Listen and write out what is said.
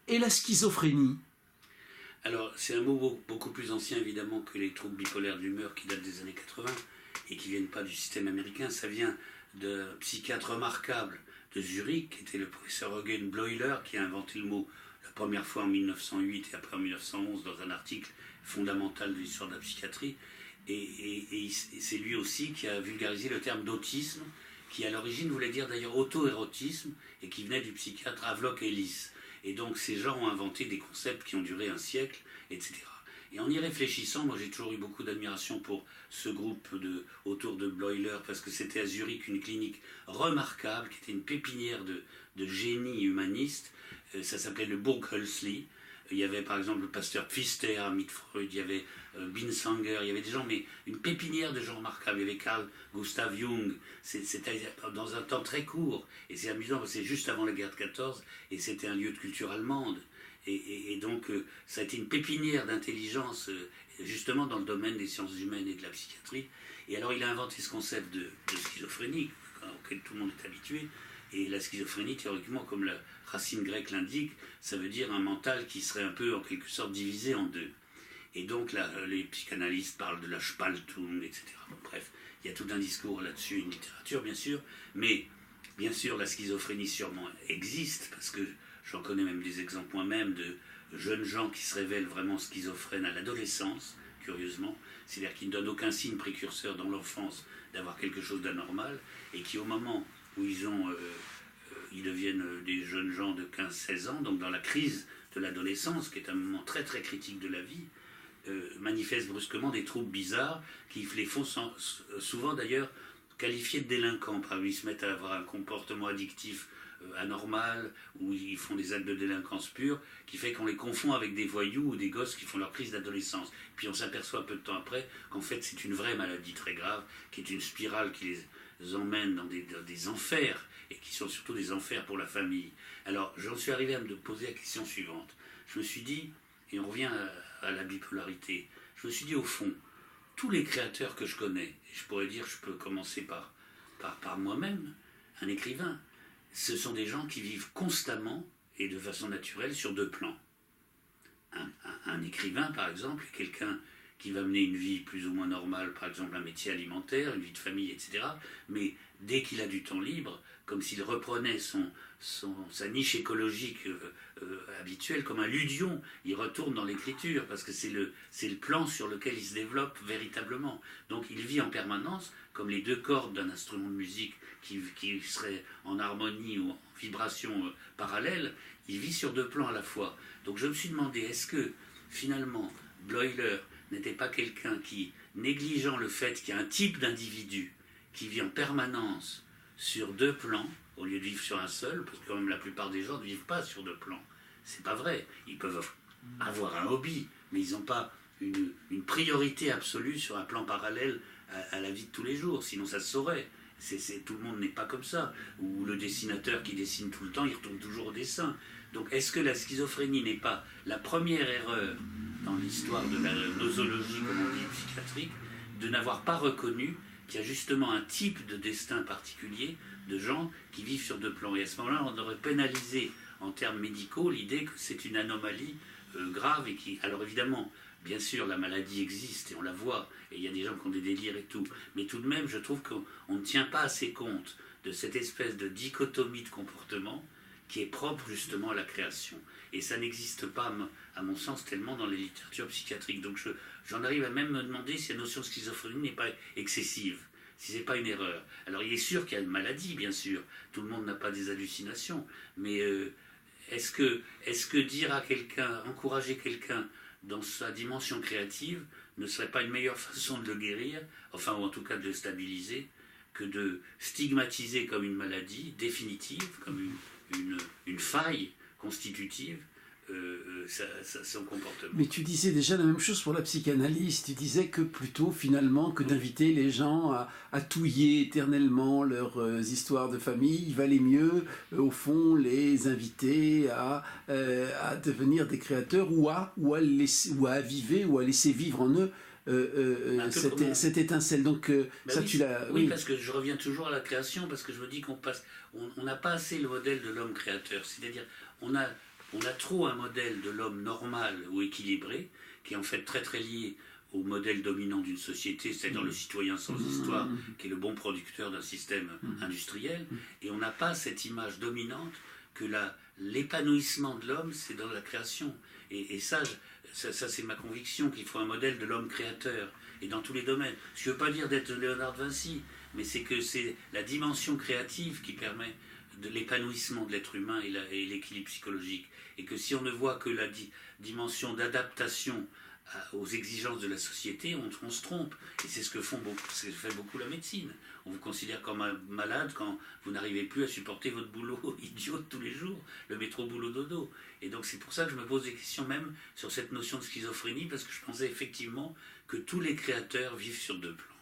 Et la schizophrénie? Alors, c'est un mot beaucoup plus ancien, évidemment, que les troubles bipolaires d'humeur qui datent des années 80 et qui ne viennent pas du système américain. Ça vient d'un psychiatre remarquable de Zurich, qui était le professeur Eugen Bleuler, qui a inventé le mot la première fois en 1908 et après en 1911 dans un article fondamental de l'histoire de la psychiatrie. Et c'est lui aussi qui a vulgarisé le terme d'autisme, qui à l'origine voulait dire d'ailleurs auto-érotisme, et qui venait du psychiatre Havelock Ellis. Et donc ces gens ont inventé des concepts qui ont duré un siècle, etc. Et en y réfléchissant, moi j'ai toujours eu beaucoup d'admiration pour ce groupe autour de Bleuler, parce que c'était à Zurich une clinique remarquable, qui était une pépinière de génie humaniste. Ça s'appelait le Burghölzli. Il y avait par exemple le pasteur Pfister, Amit Freud, il y avait Binswanger, il y avait des gens, mais une pépinière de gens remarquables. Il y avait Carl Gustav Jung. C'était dans un temps très court. Et c'est amusant parce que c'est juste avant la guerre de 14 et c'était un lieu de culture allemande. Et donc ça a été une pépinière d'intelligence justement dans le domaine des sciences humaines et de la psychiatrie. Et alors il a inventé ce concept de schizophrénie auquel tout le monde est habitué. Et la schizophrénie, théoriquement, comme la racine grecque l'indique, ça veut dire un mental qui serait un peu, en quelque sorte, divisé en deux. Et donc, là, les psychanalystes parlent de la Spaltung, etc. Bon, bref, il y a tout un discours là-dessus, une littérature, bien sûr. Mais, bien sûr, la schizophrénie sûrement existe, parce que j'en connais même des exemples moi-même de jeunes gens qui se révèlent vraiment schizophrènes à l'adolescence, curieusement. C'est-à-dire qui ne donnent aucun signe précurseur dans l'enfance d'avoir quelque chose d'anormal, et qui, au moment où ils deviennent des jeunes gens de 15-16 ans, donc dans la crise de l'adolescence, qui est un moment très très critique de la vie, manifestent brusquement des troubles bizarres qui les font souvent d'ailleurs qualifiés de délinquants. Par exemple, ils se mettent à avoir un comportement addictif anormal, ou ils font des actes de délinquance pure, qui fait qu'on les confond avec des voyous ou des gosses qui font leur crise d'adolescence. Puis on s'aperçoit peu de temps après qu'en fait c'est une vraie maladie très grave, qui est une spirale qui les emmène dans des enfers, et qui sont surtout des enfers pour la famille. Alors j'en suis arrivé à me poser la question suivante. Je me suis dit, et on revient à la bipolarité, je me suis dit au fond, tous les créateurs que je connais, et je pourrais dire, je peux commencer par moi-même, un écrivain, ce sont des gens qui vivent constamment et de façon naturelle sur deux plans. Un écrivain, par exemple, est quelqu'un qui va mener une vie plus ou moins normale, par exemple un métier alimentaire, une vie de famille, etc. Mais dès qu'il a du temps libre, comme s'il reprenait sa niche écologique habituelle, comme un ludion, il retourne dans l'écriture, parce que c'est le plan sur lequel il se développe véritablement. Donc il vit en permanence, comme les deux cordes d'un instrument de musique qui serait en harmonie ou en vibration parallèle, il vit sur deux plans à la fois. Donc je me suis demandé, est-ce que finalement Bleuler n'était pas quelqu'un qui, négligeant le fait qu'il y a un type d'individu qui vit en permanence sur deux plans, au lieu de vivre sur un seul, parce que quand même la plupart des gens ne vivent pas sur deux plans. C'est pas vrai. Ils peuvent avoir un hobby, mais ils n'ont pas une priorité absolue sur un plan parallèle à la vie de tous les jours, sinon ça se saurait. Tout le monde n'est pas comme ça. Ou le dessinateur qui dessine tout le temps, il retourne toujours au dessin. Donc est-ce que la schizophrénie n'est pas la première erreur dans l'histoire de la nosologie, comme on dit, psychiatrique, de n'avoir pas reconnu qu'il y a justement un type de destin particulier de gens qui vivent sur deux plans. Et à ce moment-là, on aurait pénalisé en termes médicaux l'idée que c'est une anomalie grave et qui... Alors évidemment, bien sûr, la maladie existe et on la voit, et il y a des gens qui ont des délires et tout, mais tout de même, je trouve qu'on ne tient pas assez compte de cette espèce de dichotomie de comportement qui est propre justement à la création. Et ça n'existe pas, à mon sens, tellement dans les littératures psychiatriques. Donc j'en arrive à même me demander si la notion de schizophrénie n'est pas excessive, si ce n'est pas une erreur. Alors il est sûr qu'il y a une maladie, bien sûr, tout le monde n'a pas des hallucinations, mais est-ce que dire à quelqu'un, encourager quelqu'un dans sa dimension créative ne serait pas une meilleure façon de le guérir, enfin ou en tout cas de le stabiliser, que de stigmatiser comme une maladie définitive, comme une faille constitutive son comportement. Mais tu disais déjà la même chose pour la psychanalyse. Tu disais que plutôt finalement que d'inviter les gens à touiller éternellement leurs histoires de famille, il valait mieux au fond les inviter à devenir des créateurs ou à aviver ou à laisser vivre en eux cette étincelle. Donc ça oui, tu l'as... Oui, parce que je reviens toujours à la création, parce que je me dis on n'a pas assez le modèle de l'homme créateur. C'est-à-dire on a On a trop un modèle de l'homme normal ou équilibré, qui est en fait très très lié au modèle dominant d'une société, c'est-à-dire le citoyen sans histoire, qui est le bon producteur d'un système industriel, et on n'a pas cette image dominante que l'épanouissement de l'homme, c'est dans la création. Et ça c'est ma conviction, qu'il faut un modèle de l'homme créateur, et dans tous les domaines. Ce qui ne veut pas dire d'être Léonard de Vinci, mais c'est que c'est la dimension créative qui permet de l'épanouissement de l'être humain et l'équilibre psychologique. Et que si on ne voit que la dimension d'adaptation aux exigences de la société, on se trompe. Et c'est ce que fait beaucoup la médecine. On vous considère comme un malade quand vous n'arrivez plus à supporter votre boulot idiot de tous les jours, le métro boulot dodo. Et donc c'est pour ça que je me pose des questions même sur cette notion de schizophrénie, parce que je pensais effectivement que tous les créateurs vivent sur deux plans.